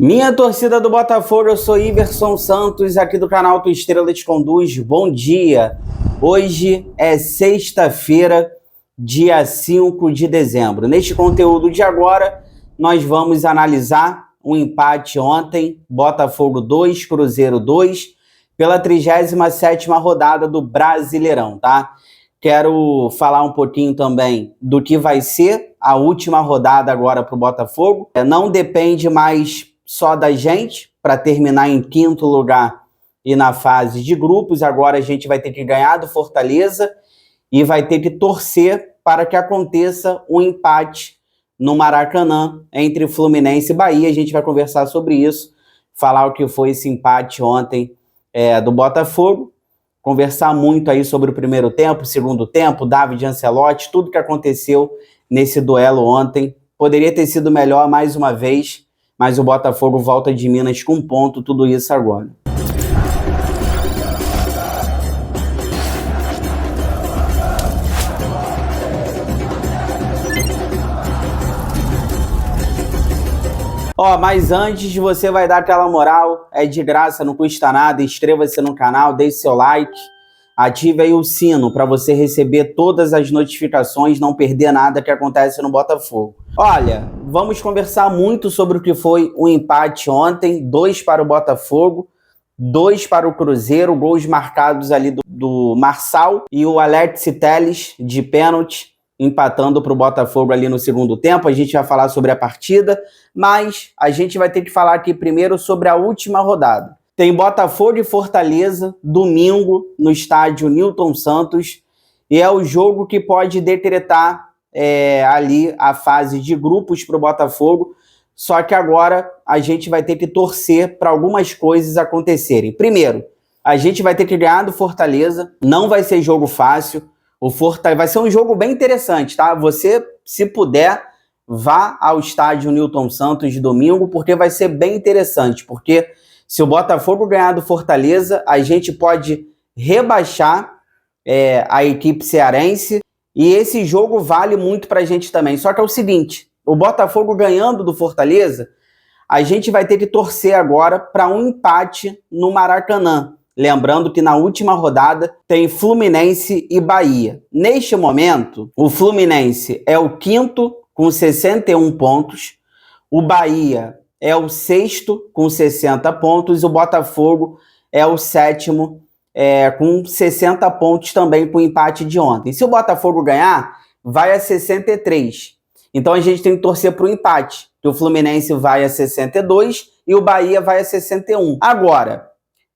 Minha torcida do Botafogo, eu sou Iverson Santos, aqui do canal Tua Estrela Te Conduz. Bom dia! Hoje é sexta-feira, dia 5 de dezembro. Neste conteúdo de agora, nós vamos analisar o empate ontem, Botafogo 2, Cruzeiro 2, pela 37ª rodada do Brasileirão, tá? Quero falar um pouquinho também do que vai ser a última rodada agora para o Botafogo. Não depende mais só da gente para terminar em quinto lugar e na fase de grupos. Agora a gente vai ter que ganhar do Fortaleza e vai ter que torcer para que aconteça um empate no Maracanã entre Fluminense e Bahia. A gente vai conversar sobre isso, falar o que foi esse empate ontem do Botafogo, conversar muito aí sobre o primeiro tempo, segundo tempo, David Ancelotti, tudo que aconteceu nesse duelo ontem. Poderia ter sido melhor mais uma vez, mas o Botafogo volta de Minas com um ponto, tudo isso agora. Mas antes você vai dar aquela moral, é de graça, não custa nada, inscreva-se no canal, deixe seu like, ative aí o sino para você receber todas as notificações, não perder nada que acontece no Botafogo. Olha, vamos conversar muito sobre o que foi o empate ontem, 2 para o Botafogo, 2 para o Cruzeiro, gols marcados ali do Marçal e o Alex Telles de pênalti, empatando para o Botafogo ali no segundo tempo. A gente vai falar sobre a partida, mas a gente vai ter que falar aqui primeiro sobre a última rodada. Tem Botafogo e Fortaleza, domingo, no estádio Newton Santos, e é o jogo que pode decretar ali a fase de grupos para o Botafogo, só que agora a gente vai ter que torcer para algumas coisas acontecerem. Primeiro, a gente vai ter que ganhar do Fortaleza, não vai ser jogo fácil, vai ser um jogo bem interessante, tá? Você, se puder, vá ao estádio Newton Santos de domingo, porque vai ser bem interessante, porque se o Botafogo ganhar do Fortaleza, a gente pode rebaixar a equipe cearense, e esse jogo vale muito pra gente também. Só que é o seguinte, o Botafogo ganhando do Fortaleza, a gente vai ter que torcer agora para um empate no Maracanã. Lembrando que na última rodada tem Fluminense e Bahia. Neste momento, o Fluminense é o quinto com 61 pontos, o Bahia é o sexto com 60 pontos, e o Botafogo é o sétimo com 60 pontos também com o empate de ontem. Se o Botafogo ganhar, vai a 63. Então a gente tem que torcer para o empate, que o Fluminense vai a 62 e o Bahia vai a 61. Agora,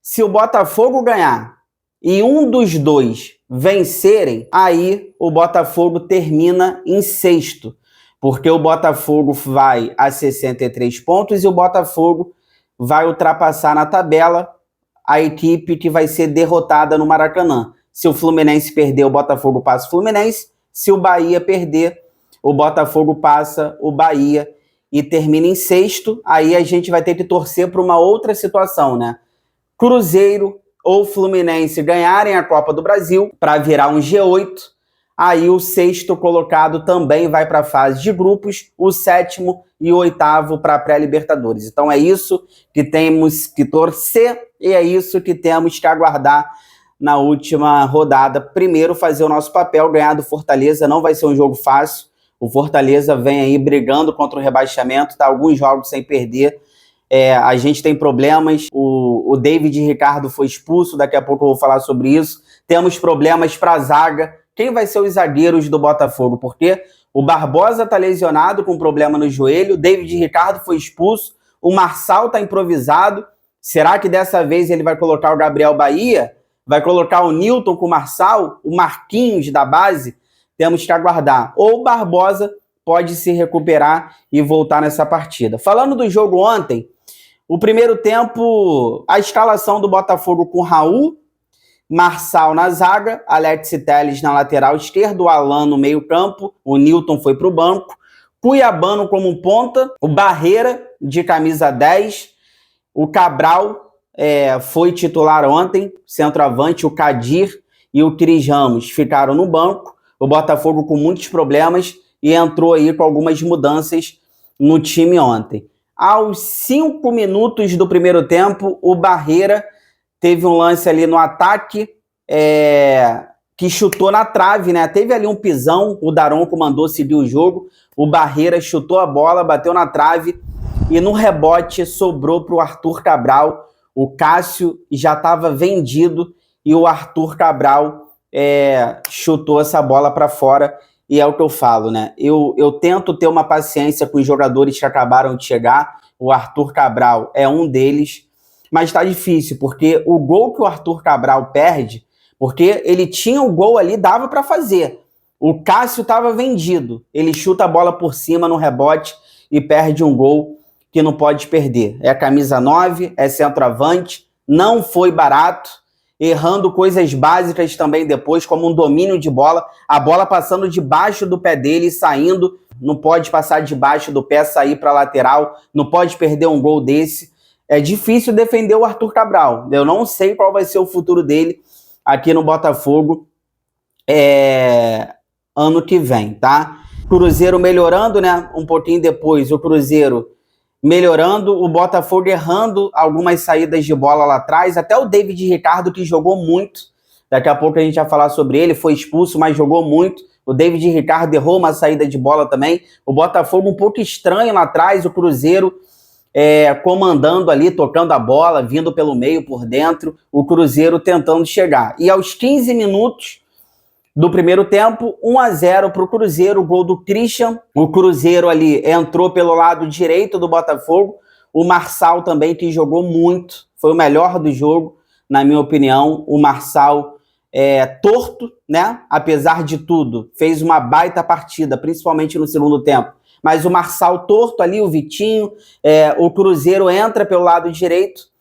se o Botafogo ganhar e um dos dois vencerem, aí o Botafogo termina em sexto, porque o Botafogo vai a 63 pontos e o Botafogo vai ultrapassar na tabela a equipe que vai ser derrotada no Maracanã. Se o Fluminense perder, o Botafogo passa o Fluminense. Se o Bahia perder, o Botafogo passa o Bahia e termina em sexto. Aí a gente vai ter que torcer para uma outra situação, né? Cruzeiro ou Fluminense ganharem a Copa do Brasil para virar um G8, aí o sexto colocado também vai para a fase de grupos, o sétimo e o oitavo para a pré-Libertadores. Então é isso que temos que torcer e é isso que temos que aguardar na última rodada. Primeiro fazer o nosso papel, ganhar do Fortaleza, não vai ser um jogo fácil. O Fortaleza vem aí brigando contra o rebaixamento, tá alguns jogos sem perder. A gente tem problemas, o David Ricardo foi expulso, daqui a pouco eu vou falar sobre isso. Temos problemas para a zaga. Quem vai ser os zagueiros do Botafogo? Porque o Barbosa está lesionado com problema no joelho, o David Ricardo foi expulso, o Marçal está improvisado. Será que dessa vez ele vai colocar o Gabriel Bahia? Vai colocar o Nilton com o Marçal? O Marquinhos da base? Temos que aguardar. Ou o Barbosa pode se recuperar e voltar nessa partida. Falando do jogo ontem, o primeiro tempo, a escalação do Botafogo com Raul, Marçal na zaga, Alex Telles na lateral esquerda, o Alan no meio campo, o Nilton foi para o banco, Cuiabano como ponta, o Barreira de camisa 10, o Cabral foi titular ontem, centroavante, o Kadir e o Cris Ramos ficaram no banco, o Botafogo com muitos problemas e entrou aí com algumas mudanças no time ontem. Aos 5 minutos do primeiro tempo, o Barreira teve um lance ali no ataque, que chutou na trave, né? Teve ali um pisão, o Daronco mandou seguir o jogo, o Barreira chutou a bola, bateu na trave e no rebote sobrou para o Arthur Cabral. O Cássio já estava vendido e o Arthur Cabral chutou essa bola para fora. E é o que eu falo, né? Eu tento ter uma paciência com os jogadores que acabaram de chegar. O Arthur Cabral é um deles, mas tá difícil, porque o gol que o Arthur Cabral perde, porque ele tinha o gol ali, dava para fazer. O Cássio estava vendido. Ele chuta a bola por cima no rebote e perde um gol que não pode perder. É camisa 9, é centroavante, não foi barato, errando coisas básicas também depois, como um domínio de bola, a bola passando debaixo do pé dele e saindo, não pode passar debaixo do pé, sair para a lateral, não pode perder um gol desse. É difícil defender o Arthur Cabral, eu não sei qual vai ser o futuro dele aqui no Botafogo ano que vem, tá? Cruzeiro melhorando, né? Um pouquinho depois, o Cruzeiro melhorando, o Botafogo errando algumas saídas de bola lá atrás, até o David Ricardo, que jogou muito, daqui a pouco a gente vai falar sobre ele, foi expulso, mas jogou muito, o David Ricardo errou uma saída de bola também, o Botafogo um pouco estranho lá atrás, o Cruzeiro comandando ali, tocando a bola, vindo pelo meio, por dentro, o Cruzeiro tentando chegar. E aos 15 minutos do primeiro tempo, 1-0 para o Cruzeiro, o gol do Christian. O Cruzeiro ali entrou pelo lado direito do Botafogo. O Marçal também, que jogou muito, foi o melhor do jogo, na minha opinião. O Marçal torto, né? Apesar de tudo, fez uma baita partida, principalmente no segundo tempo. Mas o Marçal torto ali, o Vitinho, o Cruzeiro entra pelo lado direito,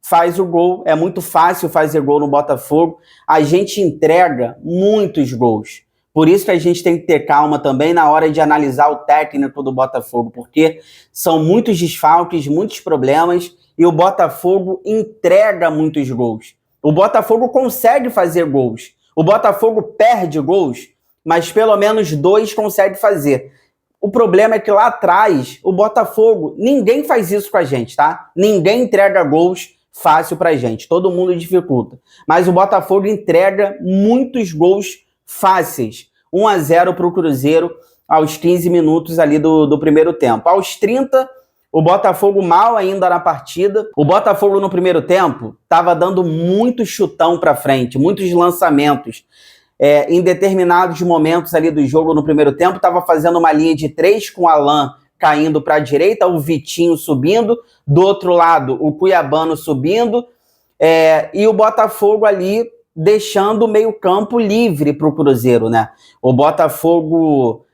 faz o gol, é muito fácil fazer gol no Botafogo, a gente entrega muitos gols, por isso que a gente tem que ter calma também na hora de analisar o técnico do Botafogo, porque são muitos desfalques, muitos problemas, e o Botafogo entrega muitos gols. O Botafogo consegue fazer gols, o Botafogo perde gols, mas pelo menos 2 consegue fazer. O problema é que lá atrás, o Botafogo, ninguém faz isso com a gente, tá? Ninguém entrega gols fácil pra gente, todo mundo dificulta. Mas o Botafogo entrega muitos gols fáceis. 1-0 para o Cruzeiro aos 15 minutos ali do primeiro tempo. Aos 30, o Botafogo mal ainda na partida. O Botafogo no primeiro tempo estava dando muito chutão para frente, muitos lançamentos. Em determinados momentos ali do jogo no primeiro tempo, estava fazendo uma linha de 3 com o Alan caindo para a direita, o Vitinho subindo, do outro lado o Cuiabano subindo, e o Botafogo ali deixando o meio-campo livre para o Cruzeiro, né? O Botafogo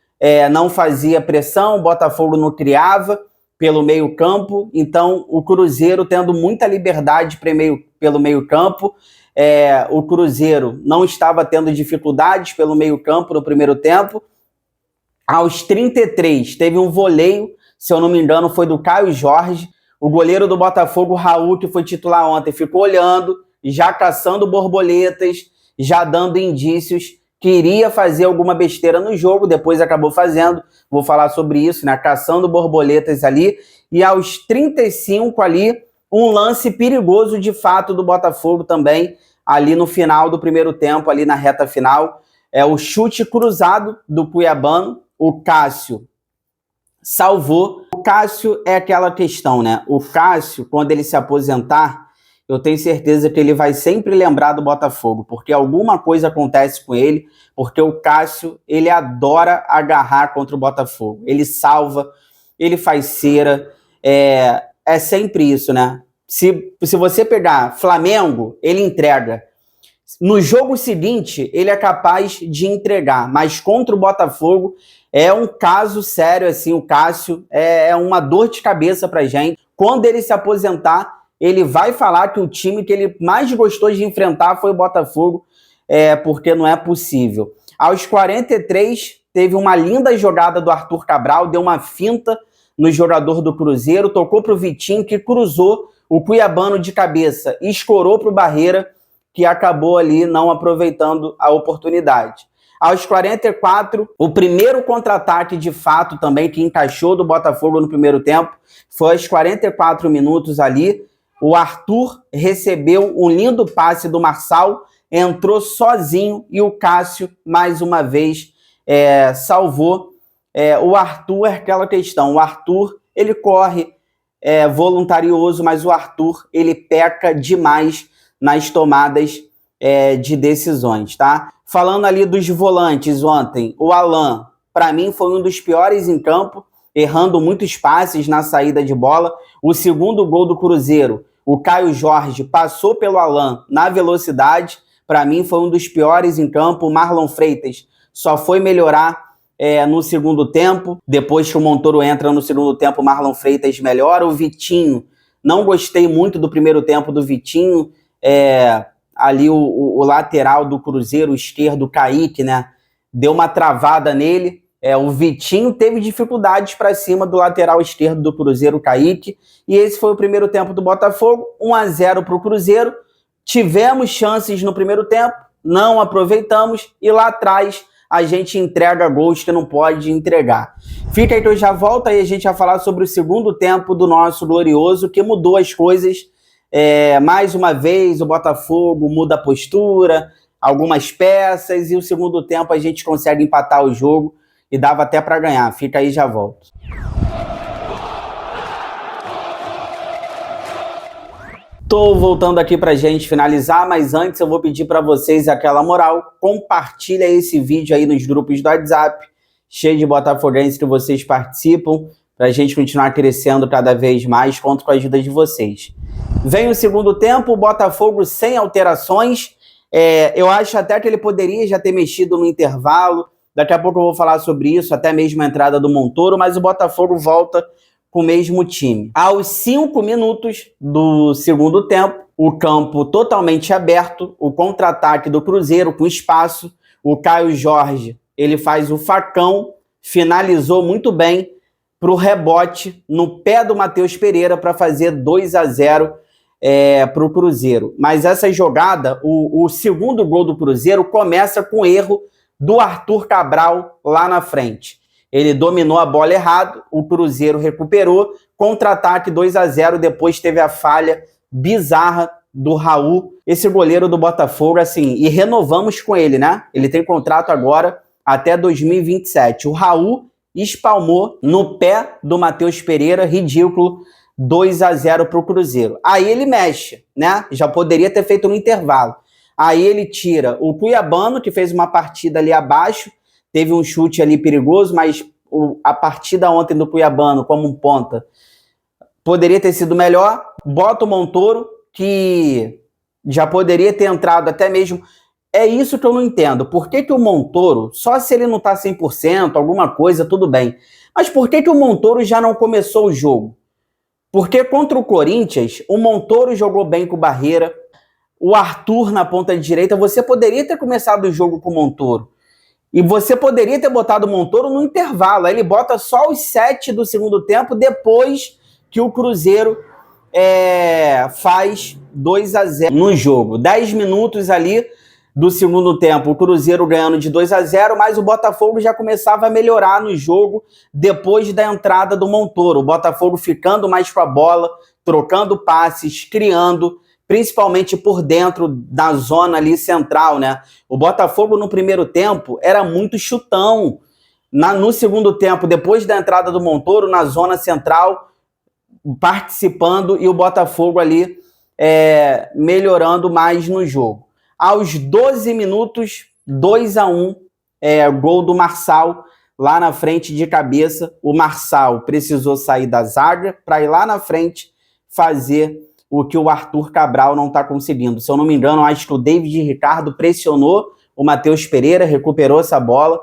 não fazia pressão, o Botafogo não criava pelo meio-campo, então o Cruzeiro tendo muita liberdade pelo meio-campo, o Cruzeiro não estava tendo dificuldades pelo meio-campo no primeiro tempo. Aos 33, teve um voleio, se eu não me engano, foi do Caio Jorge. O goleiro do Botafogo, Raul, que foi titular ontem, ficou olhando, já caçando borboletas, já dando indícios que iria fazer alguma besteira no jogo, depois acabou fazendo, vou falar sobre isso, né? Caçando borboletas ali. E aos 35 ali, um lance perigoso de fato do Botafogo também, ali no final do primeiro tempo, ali na reta final. O chute cruzado do Cuiabano, o Cássio salvou. O Cássio é aquela questão, né? O Cássio, quando ele se aposentar, eu tenho certeza que ele vai sempre lembrar do Botafogo, porque alguma coisa acontece com ele, porque o Cássio, ele adora agarrar contra o Botafogo. Ele salva, ele faz cera, é sempre isso, né? Se você pegar Flamengo, ele entrega. No jogo seguinte, ele é capaz de entregar, mas contra o Botafogo é um caso sério, assim, o Cássio é uma dor de cabeça pra gente. Quando ele se aposentar, ele vai falar que o time que ele mais gostou de enfrentar foi o Botafogo, porque não é possível. Aos 43, teve uma linda jogada do Arthur Cabral, deu uma finta no jogador do Cruzeiro, tocou pro Vitinho, que cruzou o Cuiabano de cabeça e escorou pro Barreira, que acabou ali não aproveitando a oportunidade. Aos 44, o primeiro contra-ataque de fato também que encaixou do Botafogo no primeiro tempo foi aos 44 minutos ali. O Arthur recebeu um lindo passe do Marçal, entrou sozinho e o Cássio, mais uma vez, salvou. O Arthur é aquela questão, o Arthur, ele corre voluntarioso, mas o Arthur, ele peca demais nas tomadas de decisões, tá? Falando ali dos volantes ontem, o Alan, para mim, foi um dos piores em campo, errando muitos passes na saída de bola. O segundo gol do Cruzeiro, o Caio Jorge passou pelo Alan na velocidade, para mim foi um dos piores em campo. O Marlon Freitas só foi melhorar no segundo tempo, depois que o Montoro entra no segundo tempo, o Marlon Freitas melhora. O Vitinho, não gostei muito do primeiro tempo do Vitinho, ali o lateral do Cruzeiro, o esquerdo, o Kaique, né, deu uma travada nele. O Vitinho teve dificuldades para cima do lateral esquerdo do Cruzeiro, o Kaique, e esse foi o primeiro tempo do Botafogo, 1-0 para o Cruzeiro. Tivemos chances no primeiro tempo, não aproveitamos, e lá atrás a gente entrega gols que não pode entregar. Fica aí que eu já volto, aí a gente vai falar sobre o segundo tempo do nosso Glorioso, que mudou as coisas. Mais uma vez o Botafogo muda a postura, algumas peças, e o segundo tempo a gente consegue empatar o jogo e dava até para ganhar. Fica aí, já volto. Tô voltando aqui pra gente finalizar, mas antes eu vou pedir para vocês aquela moral. Compartilha esse vídeo aí nos grupos do WhatsApp, cheio de botafoguenses que vocês participam, pra gente continuar crescendo cada vez mais, conto com a ajuda de vocês. Vem o segundo tempo, o Botafogo sem alterações. Eu acho até que ele poderia já ter mexido no intervalo. Daqui a pouco eu vou falar sobre isso, até mesmo a entrada do Montoro, mas o Botafogo volta com o mesmo time. Aos 5 minutos do segundo tempo, o campo totalmente aberto, o contra-ataque do Cruzeiro com espaço, o Caio Jorge, ele faz o facão, finalizou muito bem para o rebote no pé do Matheus Pereira para fazer 2-0 para o Cruzeiro. Mas essa jogada, o segundo gol do Cruzeiro começa com erro do Arthur Cabral lá na frente. Ele dominou a bola errado, o Cruzeiro recuperou, contra-ataque 2-0, depois teve a falha bizarra do Raul, esse goleiro do Botafogo, assim, e renovamos com ele, né? Ele tem contrato agora até 2027. O Raul espalmou no pé do Matheus Pereira, ridículo, 2-0 para o Cruzeiro. Aí ele mexe, né? Já poderia ter feito no intervalo. Aí ele tira o Cuiabano, que fez uma partida ali abaixo, teve um chute ali perigoso, mas a partida ontem do Cuiabano, como um ponta, poderia ter sido melhor. Bota o Montoro, que já poderia ter entrado até mesmo. É isso que eu não entendo. Por que o Montoro, só se ele não tá 100%, alguma coisa, tudo bem. Mas por que o Montoro já não começou o jogo? Porque contra o Corinthians, o Montoro jogou bem com o Barreira, o Arthur na ponta direita, você poderia ter começado o jogo com o Montoro. E você poderia ter botado o Montoro no intervalo. Aí ele bota só os 7 do segundo tempo, depois que o Cruzeiro faz 2-0 no jogo. 10 minutos ali do segundo tempo, o Cruzeiro ganhando de 2-0, mas o Botafogo já começava a melhorar no jogo depois da entrada do Montoro. O Botafogo ficando mais com a bola, trocando passes, criando, principalmente por dentro da zona ali central, né? O Botafogo no primeiro tempo era muito chutão. No segundo tempo, depois da entrada do Montoro, na zona central, participando, e o Botafogo ali melhorando mais no jogo. Aos 12 minutos, 2-1, gol do Marçal, lá na frente de cabeça. O Marçal precisou sair da zaga para ir lá na frente fazer o que o Arthur Cabral não está conseguindo. Se eu não me engano, acho que o David Ricardo pressionou o Matheus Pereira, recuperou essa bola,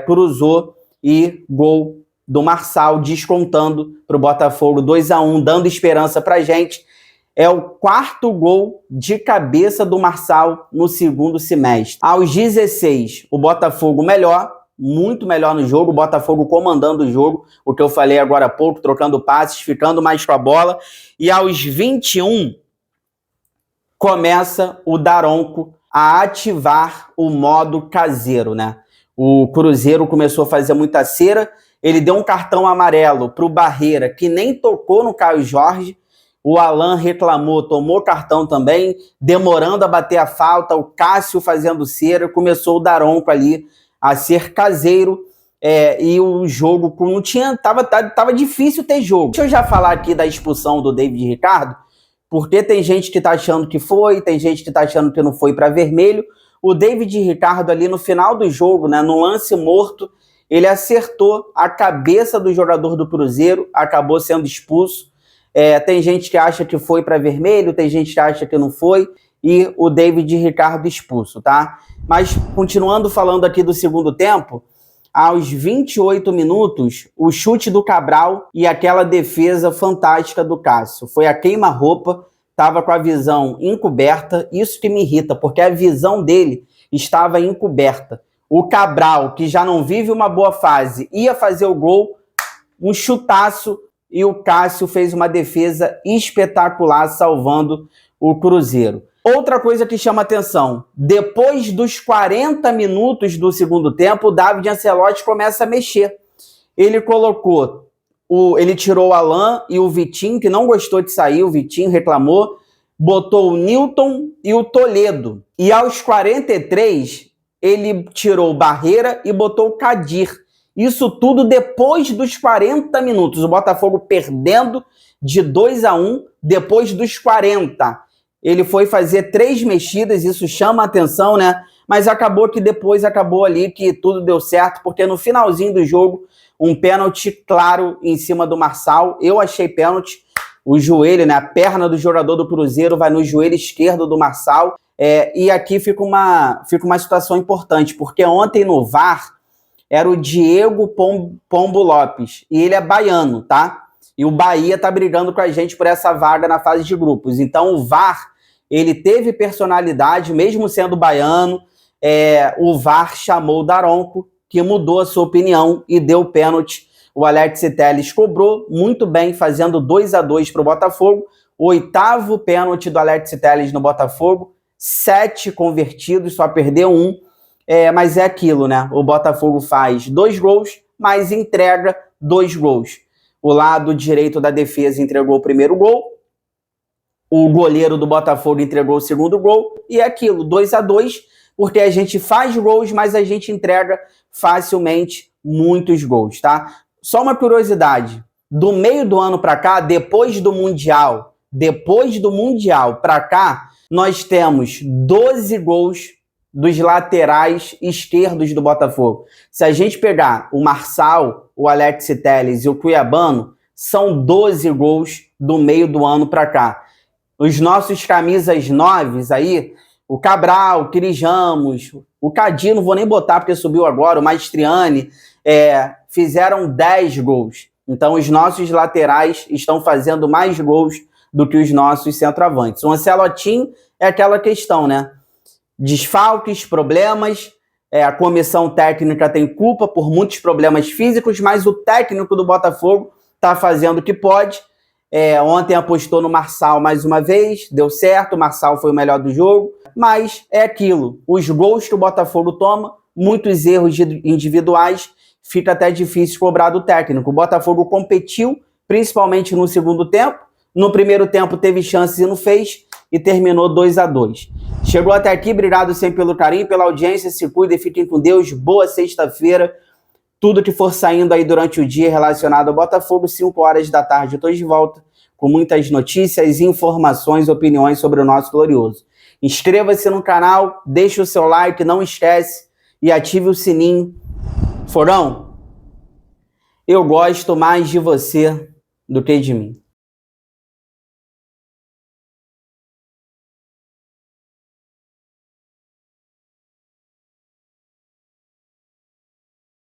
cruzou e gol do Marçal, descontando para o Botafogo 2-1, dando esperança para a gente. É o 4º gol de cabeça do Marçal no segundo semestre. Aos 16, o Botafogo melhor, muito melhor no jogo, o Botafogo comandando o jogo, o que eu falei agora há pouco, trocando passes, ficando mais com a bola. E aos 21, começa o Daronco a ativar o modo caseiro, né? O Cruzeiro começou a fazer muita cera, ele deu um cartão amarelo para o Barreira, que nem tocou no Caio Jorge, o Alan reclamou, tomou cartão também, demorando a bater a falta, o Cássio fazendo cera, começou o Daronco ali a ser caseiro, e o jogo não tinha, tava difícil ter jogo. Deixa eu já falar aqui da expulsão do David Ricardo, porque tem gente que tá achando que foi, tem gente que tá achando que não foi para vermelho. O David Ricardo ali no final do jogo, né, no lance morto, ele acertou a cabeça do jogador do Cruzeiro, acabou sendo expulso. Tem gente que acha que foi para vermelho, tem gente que acha que não foi, e o David Ricardo expulso, tá? Mas continuando falando aqui do segundo tempo, aos 28 minutos, o chute do Cabral e aquela defesa fantástica do Cássio. Foi a queima-roupa, estava com a visão encoberta, isso que me irrita, porque a visão dele estava encoberta. O Cabral, que já não vive uma boa fase, ia fazer o gol, um chutaço, e o Cássio fez uma defesa espetacular, salvando o Cruzeiro. Outra coisa que chama atenção, depois dos 40 minutos do segundo tempo, o David Ancelotti começa a mexer. Ele tirou o Alan e o Vitinho, que não gostou de sair, o Vitinho reclamou, botou o Nilton e o Toledo. E aos 43, ele tirou o Barreira e botou o Kadir. Isso tudo depois dos 40 minutos. O Botafogo perdendo de 2-1 depois dos 40. Ele foi fazer 3 mexidas, isso chama a atenção, né? Mas acabou ali que tudo deu certo, porque no finalzinho do jogo, um pênalti claro em cima do Marçal. Eu achei pênalti. O joelho, né? A perna do jogador do Cruzeiro vai no joelho esquerdo do Marçal. E aqui fica uma situação importante, porque ontem no VAR era o Diego Pombo Lopes, e ele é baiano, tá? E o Bahia tá brigando com a gente por essa vaga na fase de grupos. Então o VAR, ele teve personalidade, mesmo sendo baiano. O VAR chamou o Daronco, que mudou a sua opinião e deu pênalti. O Alex Telles cobrou muito bem, fazendo 2-2 para o Botafogo. O 8º pênalti do Alex Telles no Botafogo, 7 convertidos, só perdeu 1. Mas é aquilo, né? O Botafogo faz 2 gols, mas entrega 2 gols. O lado direito da defesa entregou o primeiro gol, o goleiro do Botafogo entregou o segundo gol, e é aquilo, 2-2, porque a gente faz gols, mas a gente entrega facilmente muitos gols, tá? Só uma curiosidade, do meio do ano para cá, depois do Mundial para cá, nós temos 12 gols dos laterais esquerdos do Botafogo. Se a gente pegar o Marçal, o Alex Telles e o Cuiabano, são 12 gols do meio do ano para cá. Os nossos camisas 9 aí, o Cabral, o Cris Ramos, o Kadir, não vou nem botar porque subiu agora, o Maestriani, fizeram 10 gols. Então os nossos laterais estão fazendo mais gols do que os nossos centroavantes. O Ancelotinho é aquela questão, né? Desfalques, problemas, a comissão técnica tem culpa por muitos problemas físicos, mas o técnico do Botafogo está fazendo o que pode. Ontem apostou no Marçal mais uma vez, deu certo, o Marçal foi o melhor do jogo, mas é aquilo, os gols que o Botafogo toma, muitos erros individuais, fica até difícil cobrar do técnico. O Botafogo competiu, principalmente no segundo tempo, no primeiro tempo teve chances e não fez, e terminou 2-2. Chegou até aqui, obrigado sempre pelo carinho, pela audiência, se cuidem, fiquem com Deus, boa sexta-feira. Tudo que for saindo aí durante o dia relacionado ao Botafogo, 5 horas da tarde, eu estou de volta com muitas notícias, informações, opiniões sobre o nosso glorioso. Inscreva-se no canal, deixe o seu like, não esquece, e ative o sininho. Forão, eu gosto mais de você do que de mim.